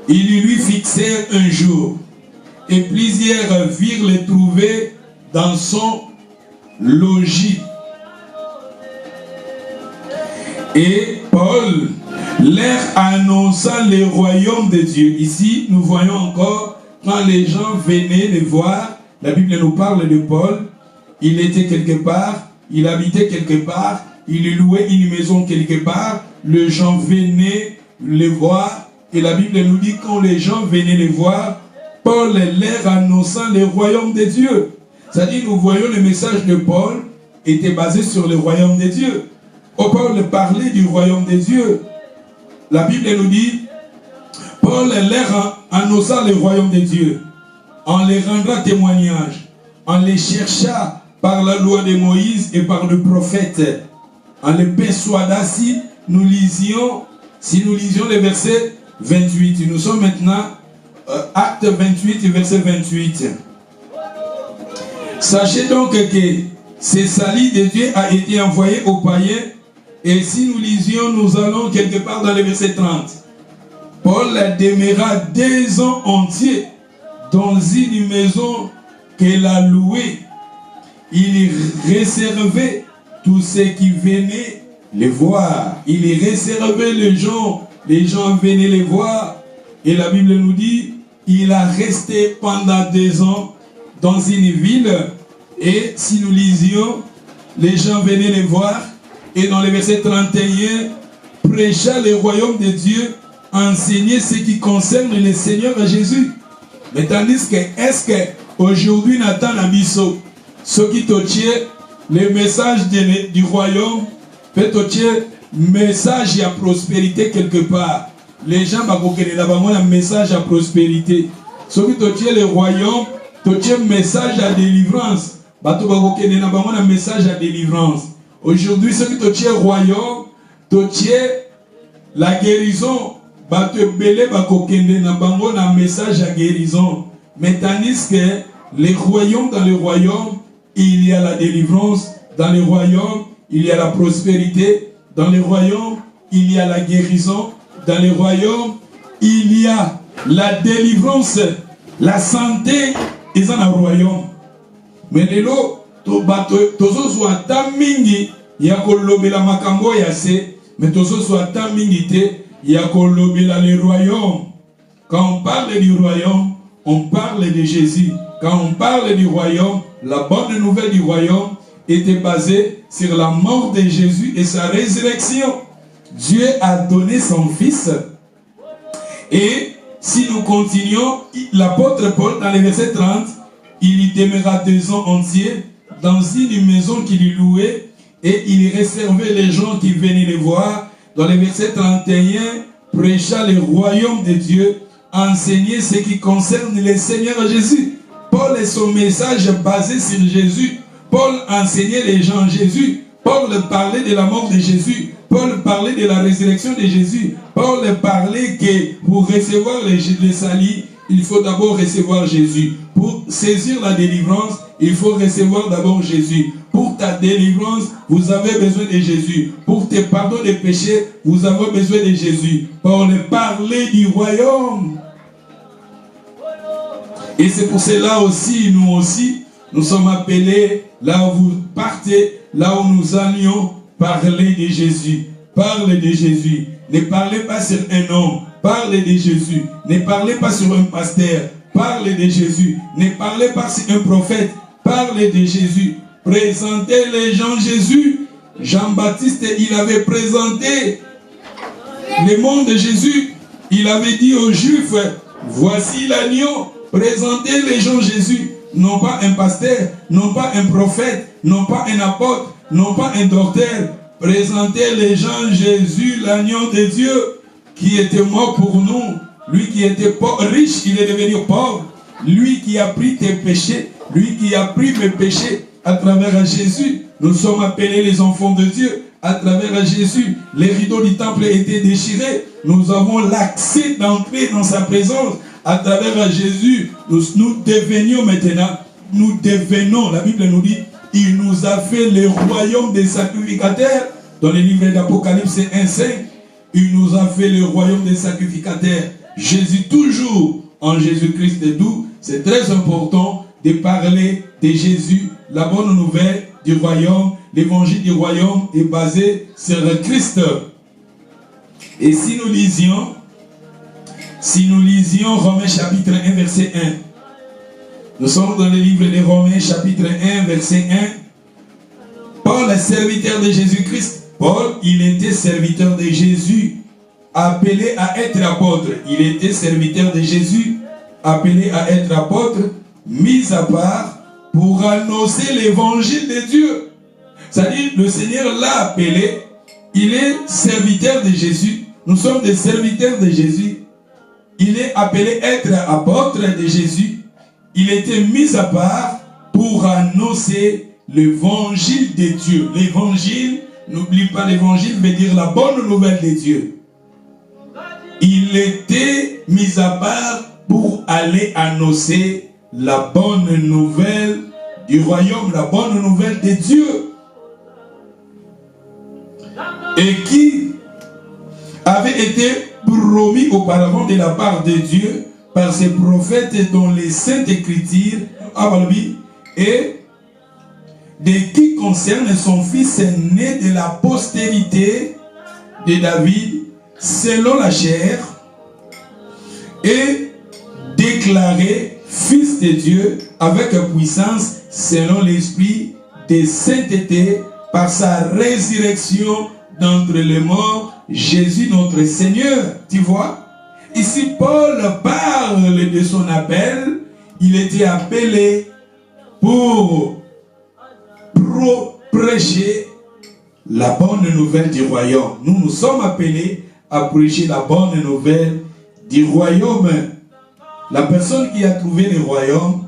Ils lui fixèrent un jour, et plusieurs virent le trouver dans son logis. Et Paul leur annonça le royaume de Dieu. Ici, nous voyons encore, quand les gens venaient le voir, la Bible nous parle de Paul, il était quelque part, il habitait quelque part, il louait une maison quelque part, les gens venaient le voir, et la Bible nous dit quand les gens venaient le voir, Paul leur annonçant le royaume de Dieu. C'est-à-dire, nous voyons le message de Paul était basé sur le royaume de Dieu. Paul parlait du royaume de Dieu. La Bible nous dit, Paul leur annonça le royaume de Dieu. On les rendra témoignage. On les chercha par la loi de Moïse et par le prophète. On les persuada si nous lisions les versets 28. Nous sommes maintenant acte 28 verset 28. Sachez donc que ce salut de Dieu a été envoyé aux païens. Et si nous lisions, nous allons quelque part dans le verset 30. Paul demeura 2 ans entiers dans une maison qu'il a louée. Il réservait tous ceux qui venaient les voir. Il réservait les gens venaient les voir. Et la Bible nous dit, il a resté pendant 2 ans dans une ville. Et si nous lisions, les gens venaient les voir. Et dans le verset 31, prêcha le royaume de Dieu, enseignait ce qui concerne le Seigneur Jésus. Mais tandis que, est-ce qu'aujourd'hui, Nathan Abisso, ce qui te tient, le message du royaume, fait te tient, message à prospérité quelque part. Les gens vont connaître un message à prospérité. Ce qui te tient, le royaume, te tient message à délivrance. Tu vas connaître un message à délivrance. Aujourd'hui, ce qui te tient royaume, te tient la guérison. Tu belé un message à guérison. Mais tandis que les royaumes, dans le royaume, il y a la délivrance. Dans le royaume, il y a la prospérité. Dans le royaume, il y a la guérison. Dans le royaume, il y a la délivrance, la santé. Ils sont dans le royaume. Mais les lots, tozo soit ta mingi ya kolobela makambo ya se, mais tozo soit ta mingi te ya kolobela le royaume. Quand on parle du royaume, on parle de Jésus. Quand on parle du royaume, la bonne nouvelle du royaume était basée sur la mort de Jésus et sa résurrection. Dieu a donné son Fils. Et si nous continuons, l'apôtre Paul, dans le verset 30, il y demeura 2 ans entiers dans une maison qu'il louait et il réservait les gens qui venaient le voir. Dans le verset 31, prêcha le royaume de Dieu, enseignait ce qui concerne le Seigneur Jésus. Paul et son message basé sur Jésus. Paul enseignait les gens Jésus. Paul parlait de la mort de Jésus. Paul parlait de la résurrection de Jésus. Paul parlait que pour recevoir le salut, il faut d'abord recevoir Jésus. Pour saisir la délivrance, il faut recevoir d'abord Jésus. Pour ta délivrance, vous avez besoin de Jésus. Pour tes pardons de péchés, vous avez besoin de Jésus. Paul parlait du royaume. Et c'est pour cela aussi, nous sommes appelés, là où vous partez, là où nous allions, parler de Jésus. Parlez de Jésus. Ne parlez pas sur un homme. Parlez de Jésus. Ne parlez pas sur un pasteur. Parlez de Jésus. Ne parlez pas sur un prophète. Parlez de Jésus. Présentez les gens Jésus. Jean-Baptiste, il avait présenté le monde de Jésus. Il avait dit aux Juifs, voici l'agneau. Présentez les gens Jésus. Non pas un pasteur, non pas un prophète, non pas un apôtre, non pas un docteur. Présentez les gens Jésus, l'agneau de Dieu, qui était mort pour nous. Lui qui était riche, il est devenu pauvre. Lui qui a pris tes péchés, lui qui a pris mes péchés à travers Jésus. Nous sommes appelés les enfants de Dieu. À travers Jésus, les rideaux du temple étaient déchirés. Nous avons l'accès d'entrer dans sa présence. À travers Jésus, nous devenions maintenant, nous devenons, la Bible nous dit, il nous a fait le royaume des sacrificateurs. Dans le livre d'Apocalypse 1:5, il nous a fait le royaume des sacrificateurs. Jésus, toujours en Jésus-Christ est doux. C'est très important de parler de Jésus, la bonne nouvelle du royaume. L'évangile du royaume est basé sur Christ. Et si nous lisions Romains chapitre 1, verset 1, nous sommes dans le livre de Romains chapitre 1, verset 1. Paul, serviteur de Jésus-Christ. Paul, il était serviteur de Jésus, appelé à être apôtre. Il était serviteur de Jésus, appelé à être apôtre, mis à part pour annoncer l'évangile de Dieu. C'est-à-dire, le Seigneur l'a appelé, il est serviteur de Jésus. Nous sommes des serviteurs de Jésus. Il est appelé à être apôtre de Jésus. Il était mis à part pour annoncer l'évangile de Dieu. L'évangile, n'oublie pas, l'évangile veut dire la bonne nouvelle de Dieu. Il était mis à part pour aller annoncer la bonne nouvelle du royaume, la bonne nouvelle de Dieu. Et qui avait été promis auparavant de la part de Dieu par ses prophètes dans les saintes écritures, et de qui concerne son fils né de la postérité de David, selon la chair, et déclaré fils de Dieu avec puissance selon l'esprit de sainteté par sa résurrection d'entre les morts, Jésus notre Seigneur. Tu vois, ici Paul parle de son appel. Il était appelé pour prêcher la bonne nouvelle du royaume. Nous sommes appelés à prêcher la bonne nouvelle du royaume. La personne qui a trouvé le royaume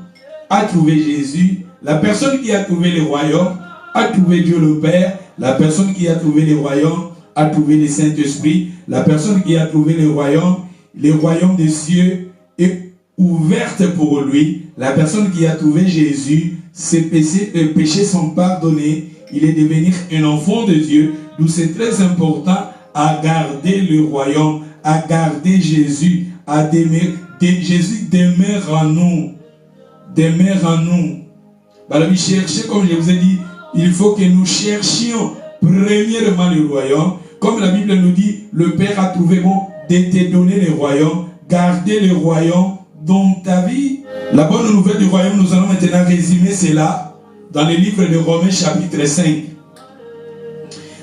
a trouvé Jésus. La personne qui a trouvé le royaume a trouvé Dieu le Père. La personne qui a trouvé le royaume a trouvé le Saint-Esprit. La personne qui a trouvé le royaume des cieux est ouverte pour lui. La personne qui a trouvé Jésus, ses péchés sont pardonnés. Il est devenu un enfant de Dieu. D'où c'est très important à garder le royaume, à garder Jésus, à demeurer. Jésus demeure en nous. Demeure en nous. Alors, cherchez, comme je vous ai dit, il faut que nous cherchions premièrement le royaume. Comme la Bible nous dit, le Père a trouvé bon de te donner le royaume. Garder le royaume dans ta vie. La bonne nouvelle du royaume, nous allons maintenant résumer cela dans le livre de Romains chapitre 5.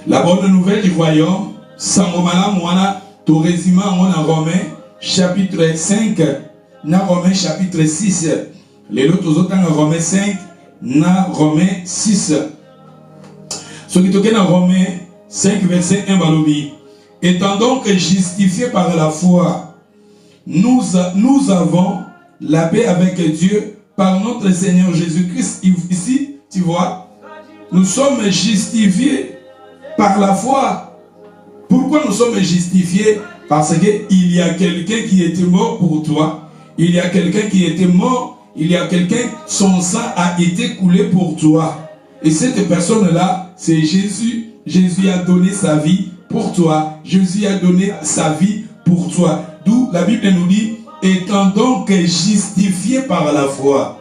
La bonne nouvelle du royaume, Sangomala Moana, tout résumé en Romains chapitre 5, na Romains chapitre 6. Les autres en Romains 5, na Romains 6. Ce qui est dans Romains 5, verset 1, balobi. Étant donc justifiés par la foi, nous avons la paix avec Dieu par notre Seigneur Jésus-Christ. Ici, tu vois, nous sommes justifiés par la foi. Pourquoi nous sommes justifiés? Parce qu'il y a quelqu'un qui était mort pour toi. Il y a quelqu'un qui était mort. Il y a quelqu'un, son sang a été coulé pour toi. Et cette personne-là, c'est Jésus. Jésus a donné sa vie pour toi. Jésus a donné sa vie pour toi. D'où la Bible nous dit, étant donc justifiés par la foi.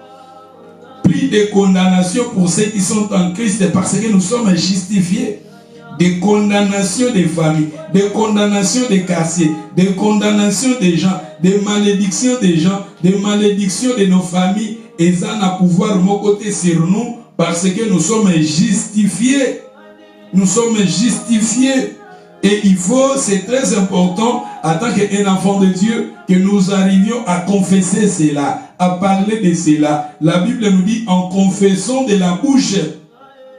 Plus de condamnation pour ceux qui sont en Christ parce que nous sommes justifiés. Des condamnations des familles, des condamnations des quartiers, des condamnations des gens, des malédictions des gens, des malédictions de nos familles. Et ça n'a pouvoir mon côté sur nous parce que nous sommes justifiés. Nous sommes justifiés. Et il faut, c'est très important, en tant qu'un enfant de Dieu, que nous arrivions à confesser cela, à parler de cela. La Bible nous dit, en confessant de la bouche,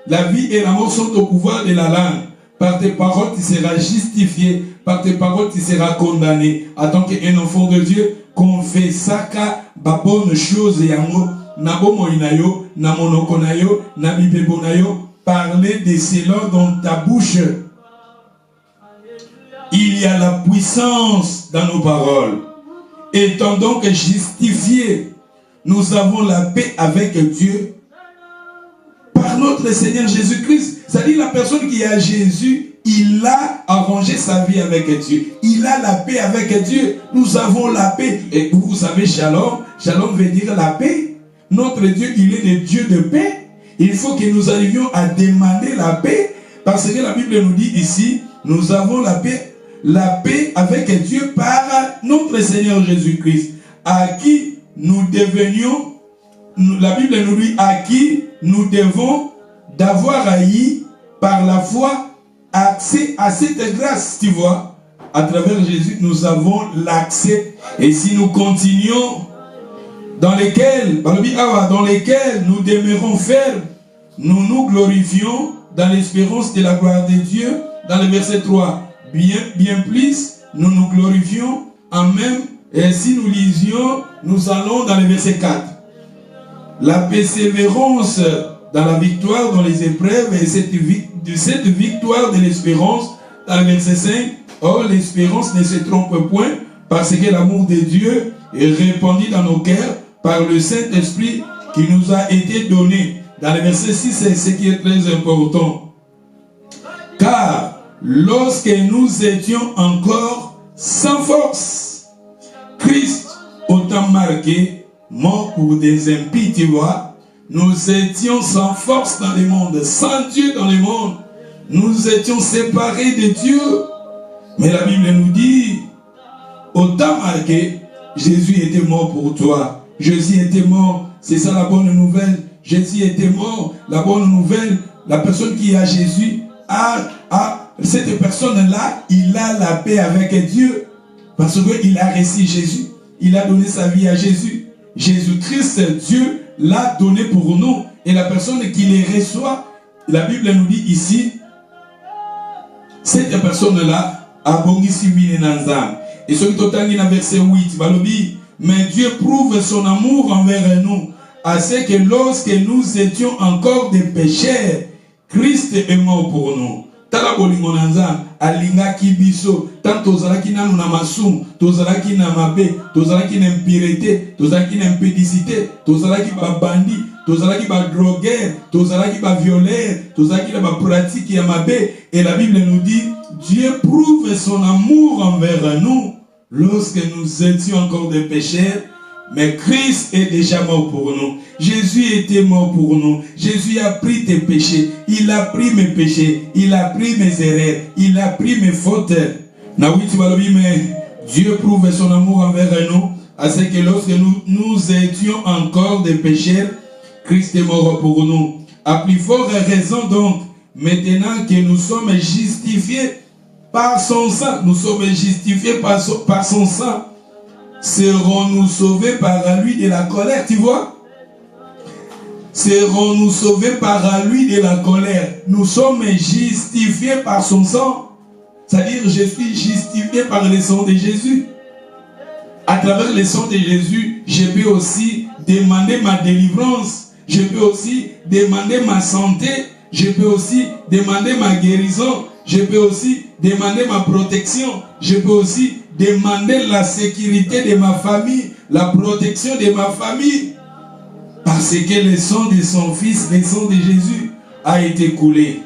la vie et la mort sont au pouvoir de la langue. Par tes paroles, tu seras justifié. Par tes paroles, tu seras condamné. En tant qu'un enfant de Dieu, confessaka ba bonne chose yango, na bomo inayo, na monoko nayo, na bibebo nayo. Parler de cela dans ta bouche. Il y a la puissance dans nos paroles. Étant donc justifiés, nous avons la paix avec Dieu par notre Seigneur Jésus-Christ. C'est-à-dire la personne qui a Jésus il a arrangé sa vie avec Dieu. Il a la paix avec Dieu. Nous avons la paix. Et vous savez, shalom, shalom veut dire la paix. Notre Dieu, il est le Dieu de paix. Il faut que nous arrivions à demander la paix, parce que la Bible nous dit ici, nous avons la paix avec Dieu par notre Seigneur Jésus-Christ, à qui nous devenions, la Bible nous dit, à qui nous devons d'avoir haï par la foi accès à cette grâce, tu vois. À travers Jésus, nous avons l'accès. Et si nous continuons dans lesquels nous demeurons fermes, nous nous glorifions dans l'espérance de la gloire de Dieu. Dans le verset 3, bien plus, nous nous glorifions en même. Et si nous lisions, nous allons dans le verset 4. La persévérance dans la victoire, dans les épreuves, et cette victoire de l'espérance, dans le verset 5, oh, l'espérance ne se trompe point, parce que l'amour de Dieu est répandu dans nos cœurs par le Saint-Esprit qui nous a été donné. Dans le verset 6, c'est ce qui est très important. Car lorsque nous étions encore sans force, Christ, autant marqué, mort pour des impies, tu vois, nous étions sans force dans le monde, sans Dieu dans le monde. Nous étions séparés de Dieu. Mais la Bible nous dit, autant marqué, Jésus était mort pour toi. Jésus était mort. C'est ça la bonne nouvelle. Jésus était mort. La bonne nouvelle, la personne qui a Jésus, cette personne-là, il a la paix avec Dieu. Parce qu'il a reçu Jésus. Il a donné sa vie à Jésus. Jésus-Christ, Dieu, l'a donné pour nous. Et la personne qui les reçoit, la Bible nous dit ici, cette personne-là a bongisi binenanzam. Et ce qui est dans verset 8, Balobi, mais Dieu prouve son amour envers nous, à ce que lorsque nous étions encore des pécheurs, Christ est mort pour nous. Tala bolingo nanzam, alinga kibiso, tant tozalaki nanu na masum, tozalaki na mabe, tozalaki na impureté, tozalaki na impédicité, tozalaki ba bandi, tozalaki ba drogueur, tozalaki ba violeur, tozalaki na ba pratique ya mabe. Et la Bible nous dit, Dieu prouve son amour envers nous lorsque nous étions encore des pécheurs. Mais Christ est déjà mort pour nous. Jésus était mort pour nous. Jésus a pris tes péchés. Il a pris mes péchés. Il a pris mes erreurs. Il a pris mes fautes. Mais Dieu prouve son amour envers nous, à ce que lorsque nous étions encore des pécheurs, Christ est mort pour nous. À plus forte raison donc, maintenant que nous sommes justifiés par son sang, nous sommes justifiés par son sang, serons-nous sauvés par lui de la colère, tu vois? Serons-nous sauvés par lui de la colère? Nous sommes justifiés par son sang. C'est-à-dire, je suis justifié par le sang de Jésus. À travers le sang de Jésus, je peux aussi demander ma délivrance. Je peux aussi demander ma santé. Je peux aussi demander ma guérison. Je peux aussi demander ma protection. Je peux aussi demander la sécurité de ma famille, la protection de ma famille. Parce que le sang de son fils, le sang de Jésus a été coulé.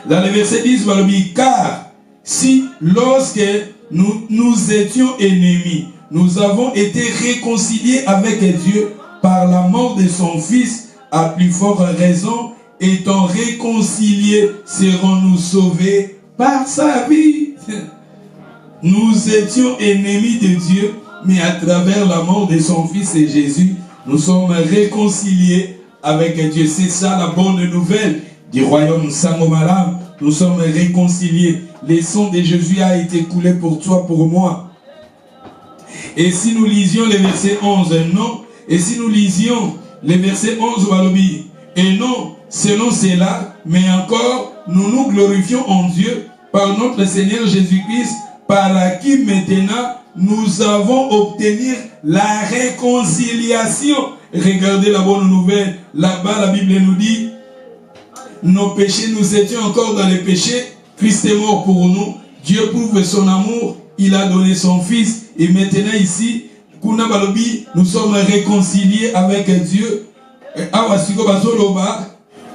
Dans le verset 10, on dit, car si lorsque nous étions ennemis, nous avons été réconciliés avec Dieu par la mort de son fils, à plus forte raison, étant réconciliés, serons-nous sauvés par sa vie. Nous étions ennemis de Dieu, mais à travers la mort de son fils et Jésus, nous sommes réconciliés avec Dieu. C'est ça la bonne nouvelle du royaume Sangomaram. Nous sommes réconciliés. Le sang de Jésus a été coulé pour toi, pour moi. Et si nous lisions le verset 11, non. Et si nous lisions le verset 11, Walobi, et non, selon cela, mais encore, nous nous glorifions en Dieu par notre Seigneur Jésus-Christ, par qui maintenant nous avons obtenu la réconciliation. Regardez la bonne nouvelle. Là-bas, la Bible nous dit, nos péchés, nous étions encore dans les péchés. Christ est mort pour nous. Dieu prouve son amour. Il a donné son fils. Et maintenant ici, nous sommes réconciliés avec Dieu.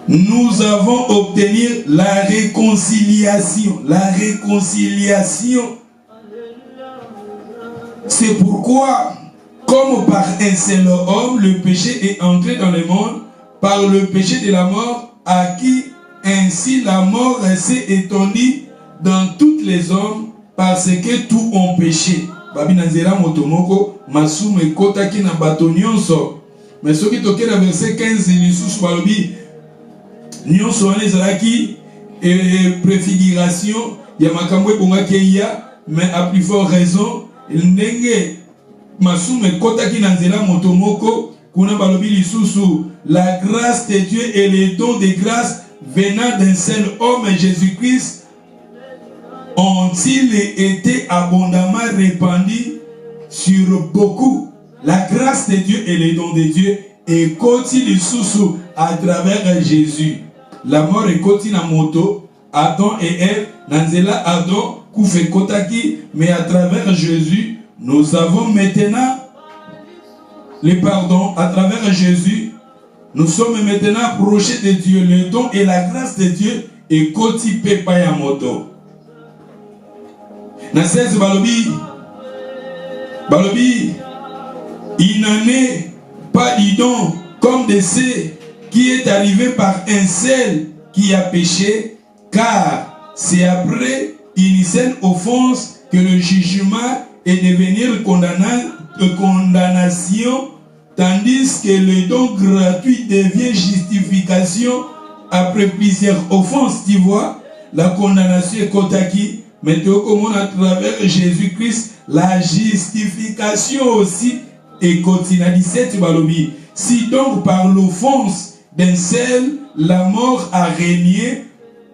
nous avons obtenu la réconciliation. La réconciliation. C'est pourquoi, comme par un seul homme, le péché est entré dans le monde, par le péché de la mort, à qui ainsi la mort s'est étendue dans tous les hommes, parce que tous ont péché. Babi Nanzera Motomoko, Masum et Kota qui n'a pas nyonso. Mais ce qui toque dans verset 15, il sous Balobi, nyonso les alaki et préfiguration, Yamakamwe Bonga Keia, mais à plus forte raison, il n'enge Masum et Kota qui Nanzera Motomoko, Kuna Balobi Lisusu, la grâce de Dieu et les dons de grâce venant d'un seul homme, Jésus-Christ, ont-ils été abondamment répandus sur beaucoup. La grâce de Dieu et les dons de Dieu et continue sous à travers Jésus. La mort est continue à moto, Adam et Ève, Nanzela Adam, Koufe Kotaki, mais à travers Jésus, nous avons maintenant le pardon. À travers Jésus, nous sommes maintenant proches de Dieu. Le don et la grâce de Dieu et continue pas à moto. Dans 16 Balobi, il n'en est pas d'idon comme de ce qui est arrivé par un seul qui a péché, car c'est après une seule offense que le jugement est devenu condamnation, tandis que le don gratuit devient justification après plusieurs offenses. Tu vois, la condamnation est kotaki. Maintenant, comme à travers Jésus-Christ, la justification aussi est continue. 17 Balobi. Si donc par l'offense d'un seul, la mort a régné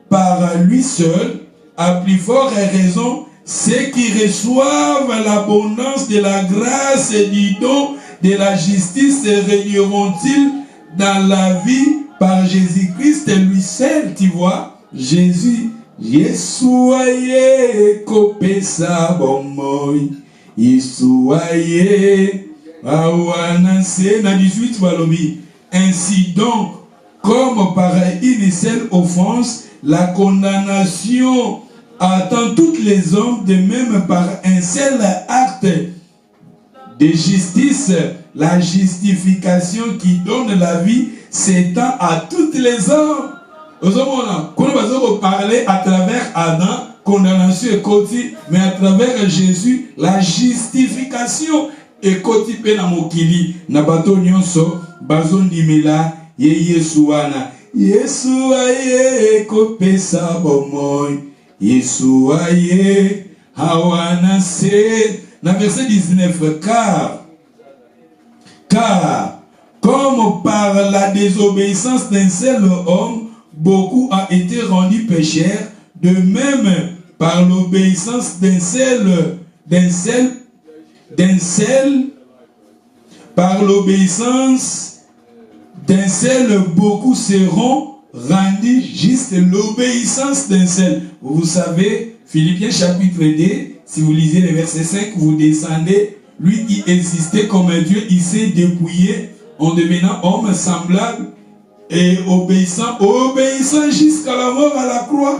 par lui seul, à plus forte raison, ceux qui reçoivent l'abondance de la grâce et du don de la justice régneront-ils dans la vie par Jésus-Christ lui seul, tu vois, Jésus. Yesuaye kopesa bomoy Yesuaye awanase na 18 Balobi. Ainsi donc, comme par une seule offense, la condamnation attend tous les hommes, de même par un seul acte de justice, la justification qui donne la vie s'étend à tous les hommes. Quand on parler à travers Adam, condamnation est côté, mais à travers Jésus, la justification est côté penamokili. Nabato nyonso, bazon dimela, ye Yesuana. Yesua ye kopesa bomoy. Yesua ye hawana se. Na verset 19, car comme par la désobéissance d'un seul homme, beaucoup a été rendu pécheurs, de même par l'obéissance par l'obéissance d'un seul, beaucoup seront rendus justes. L'obéissance d'un seul. Vous savez, Philippiens chapitre 2, si vous lisez le verset 5, vous descendez, lui qui existait comme un Dieu, il s'est dépouillé en devenant homme semblable et obéissant jusqu'à la mort à la croix.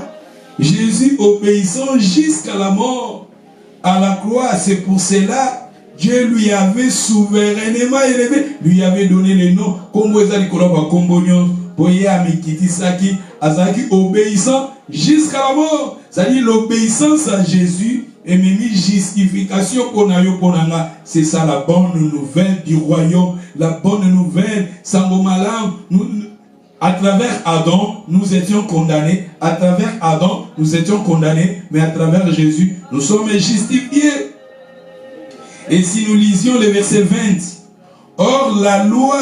Jésus obéissant jusqu'à la mort à la croix. C'est pour cela Dieu lui avait souverainement élevé, lui avait donné le nom. Obéissant jusqu'à la mort. C'est-à-dire l'obéissance à Jésus et même justification c'est ça la bonne nouvelle du royaume. La bonne nouvelle, Sangomalam, à travers Adam, nous étions condamnés. À travers Adam, nous étions condamnés. Mais à travers Jésus, nous sommes justifiés. Et si nous lisions le verset 20, or la loi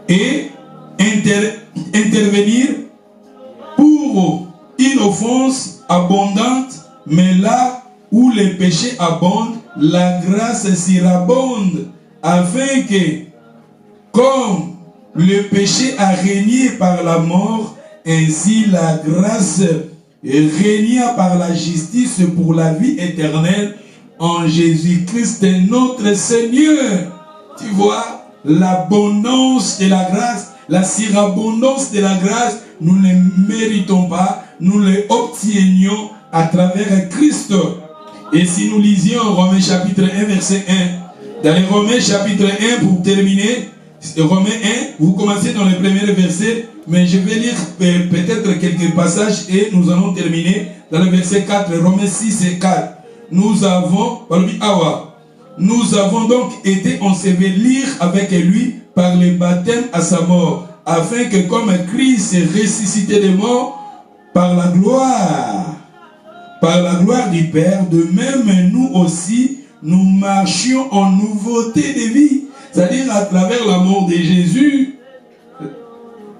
est intervenir pour une offense abondante, mais là où les péchés abondent, la grâce surabonde, afin que, comme le péché a régné par la mort, ainsi la grâce régna par la justice pour la vie éternelle en Jésus-Christ notre Seigneur. Tu vois, l'abondance de la grâce, la surabondance de la grâce, nous ne méritons pas, nous l'obtenions à travers Christ. Et si nous lisions Romains chapitre 1, verset 1, dans les Romains chapitre 1, pour terminer, Romains 1, vous commencez dans le premier verset, mais je vais lire peut-être quelques passages et nous allons terminer dans le verset 4, Romains 6 et 4. Nous avons donc été ensevelis avec lui par le baptême à sa mort, afin que comme Christ est ressuscité des morts par la gloire du Père, de même nous aussi, nous marchions en nouveauté de vie. C'est-à-dire à travers la mort de Jésus,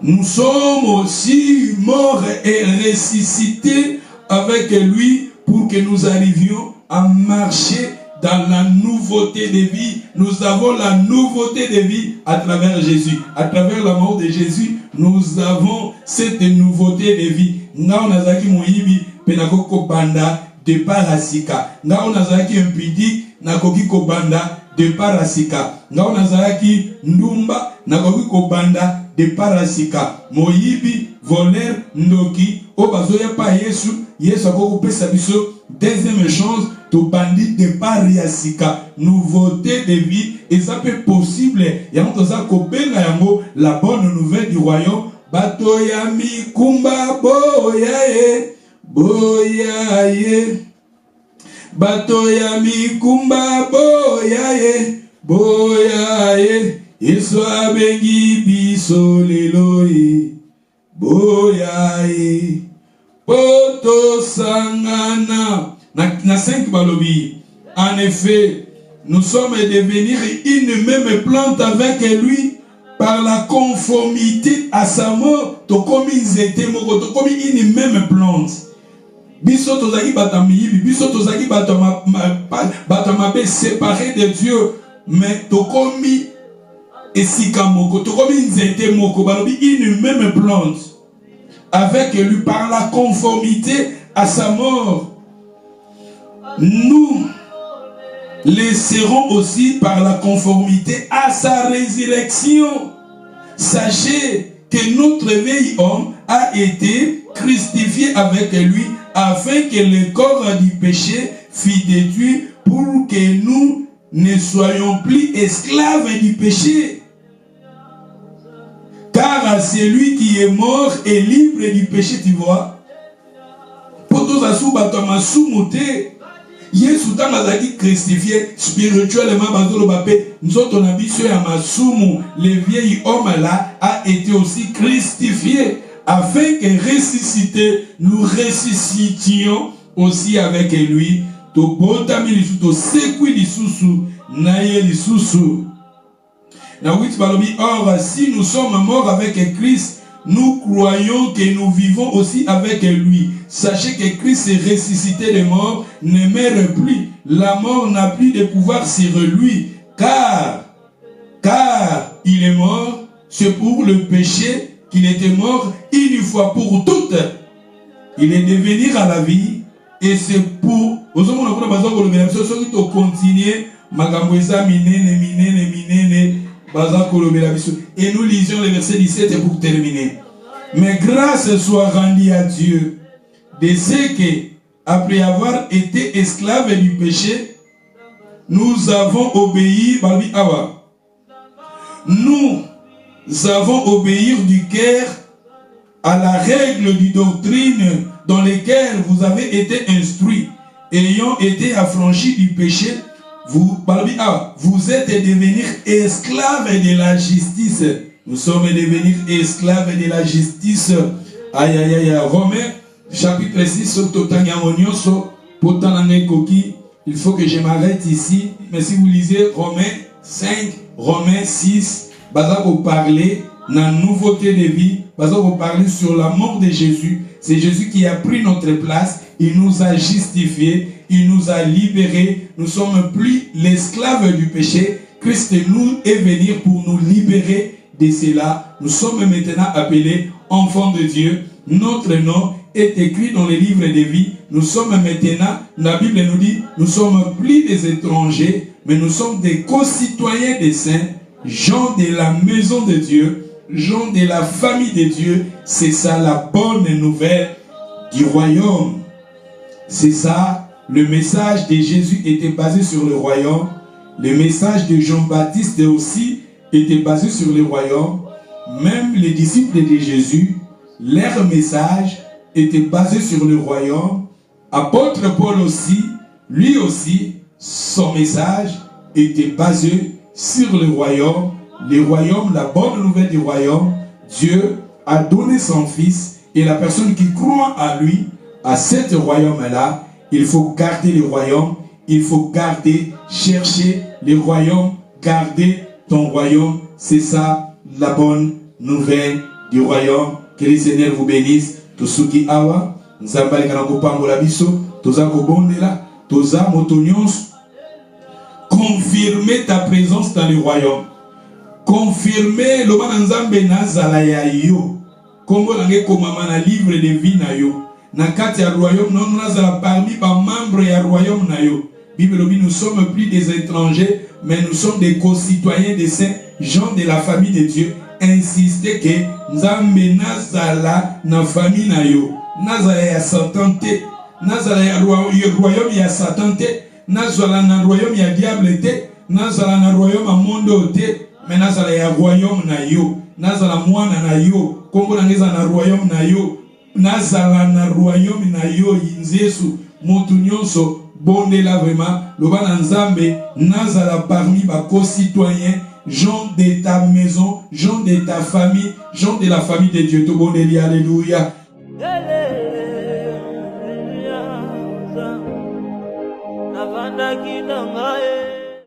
nous sommes aussi morts et ressuscités avec lui pour que nous arrivions à marcher dans la nouveauté de vie. Nous avons la nouveauté de vie à travers Jésus. À travers la mort de Jésus, nous avons cette nouveauté de vie. Nga onazaki moyibi penako kobanda de parasika. Nga onazaki impudique nakoki kobanda de parasika. Nga onazaki ndumba nakoki kobanda de parasika. Moyibi voleur ndoki obazoya pa Yesu. Yesu akoko pesa biso deuxième chance to bandit de parasika. Nouveauté de vie et ça peut possible. Yango toza kobenga yango la bonne nouvelle du royaume. Bato ya mikumba boyaye boyaye. Bato ya mikumba boyaye boyaye. Yesu abengi biso leloye boyaye. Poto sangana. Na 5 balobi. En effet, nous sommes devenus une même plante avec lui par la conformité à sa mort. To comme ils étaient moko, to comme une même plante. Biso tozaki batamiyibi, biso tozaki batamabe séparé de Dieu, mais to comme esika moko, to comme ils étaient moko, balobi une même plante avec lui par la conformité à sa mort. Nous les serons aussi par la conformité à sa résurrection. Sachez que notre vieil homme a été crucifié avec lui afin que le corps du péché fût détruit pour que nous ne soyons plus esclaves du péché. Car celui qui est mort est libre du péché, tu vois. Pour tous asou batama soumouté. Yesu tangazaki crucifié spirituellement bazolo bapé nzoto na biso ya masumu, le vieil homme là a été aussi crucifié afin que ressuscité nous ressuscitions aussi avec lui. To botami lisusu to sekwi lisusu na ye lisusu. Na 8 balobi, or si nous sommes morts avec Christ, nous croyons que nous vivons aussi avec lui. Sachez que Christ est ressuscité des morts, ne meurt plus. La mort n'a plus de pouvoir sur lui, car il est mort. C'est pour le péché qu'il était mort une fois pour toutes. Il est devenu à la vie, et c'est pour continuer. Et nous lisions le verset 17 pour terminer. Mais grâce soit rendue à Dieu de ce que, après avoir été esclaves du péché, nous avons obéi. Nous avons obéi du cœur à la règle du doctrine dans lesquelles vous avez été instruits, ayant été affranchis du péché. Vous êtes devenus esclaves de la justice. Nous sommes devenus esclaves de la justice. Aïe aïe aïe. Romains chapitre 6. Il faut que je m'arrête ici. Mais si vous lisez Romains 5, Romains 6, vous parlez de la nouveauté de vie. Vous parlez sur la mort de Jésus. C'est Jésus qui a pris notre place. Il nous a justifiés. Il nous a libérés. Nous ne sommes plus l'esclave du péché. Christ nous est venu pour nous libérer de cela. Nous sommes maintenant appelés enfants de Dieu. Notre nom est écrit dans les livres de vie. Nous sommes maintenant, la Bible nous dit, nous ne sommes plus des étrangers, mais nous sommes des concitoyens des saints, gens de la maison de Dieu, gens de la famille de Dieu. C'est ça la bonne nouvelle du royaume. C'est ça, le message de Jésus était basé sur le royaume. Le message de Jean-Baptiste aussi était basé sur le royaume. Même les disciples de Jésus, leur message était basé sur le royaume. Apôtre Paul aussi, lui aussi, son message était basé sur le royaume. Le royaume, la bonne nouvelle du royaume, Dieu a donné son Fils et la personne qui croit à lui, à ce royaume-là, il faut garder le royaume, il faut garder, chercher le royaume, garder ton royaume. C'est ça la bonne nouvelle du royaume. Que le Seigneur vous bénisse. Tosuki awa, nzambali kana kopambola biso, toza kobondela, toza motonyons. Confirmer ta présence dans le royaume. Confirmer le bananzambe nazala ya yo. Kongo lange komama na livre de vie na yo. Na kati ya royaume non nazala parmi ba membres ya royaume na yo. Bible dit nous sommes plus des étrangers, mais nous sommes des concitoyens de saints, gens de la famille de Dieu. Insistez que nzambe nazala na famille na yo. Nazala ya Satan te. Nazala ya royaume ya Satan te. Nazala na royaume ya diable te. Nazala na royaume a monde te. Mais nazala ya royaume na yo. Nazala mwana na yo. Kongo nangeza na royaume na yo. Nazala na royaume na yo. Yinzesu motu nyonso bondela vraiment. Loba na nzambe nazala parmi ba concitoyens, gens de ta maison, gens de ta famille, gens de la famille de Dieu. To bondeli, alléluia.